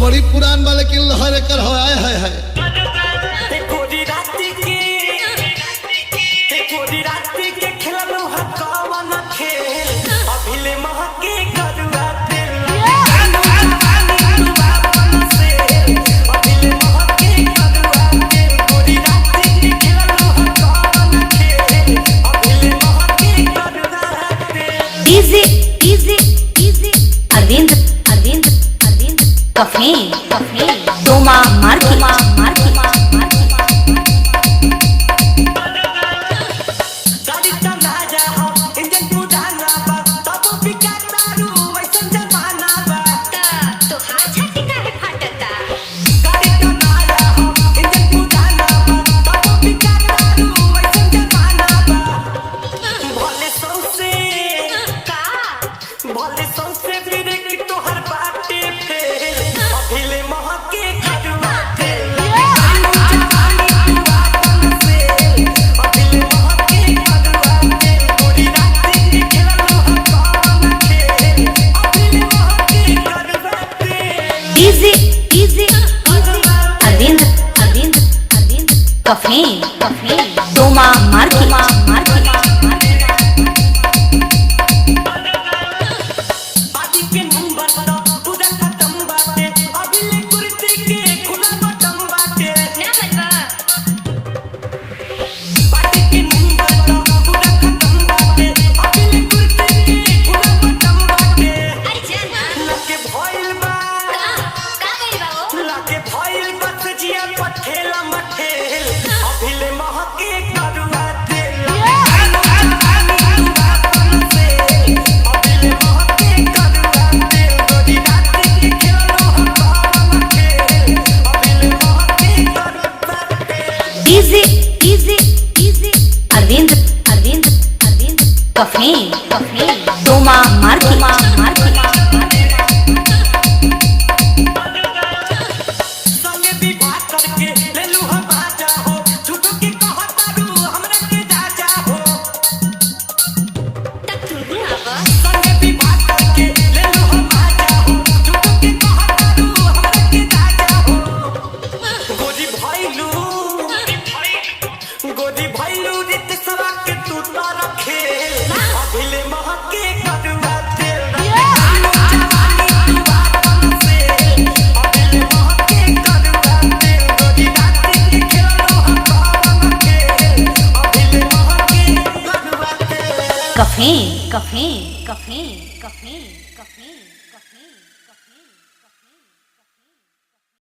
बड़ी पुरान वाले की लहर कर आए है। अरविंद अरविंद अरविंद कफे कफे डोमा मार्की मार्की अरविंद अरविंद अरविंद कफे कफे डोमा मार्की मार्की अरविंद अरविंद अरविंद कफे कफे डोमा मार्की मार्की कफे कफे कफे कफे कफे कफे कफे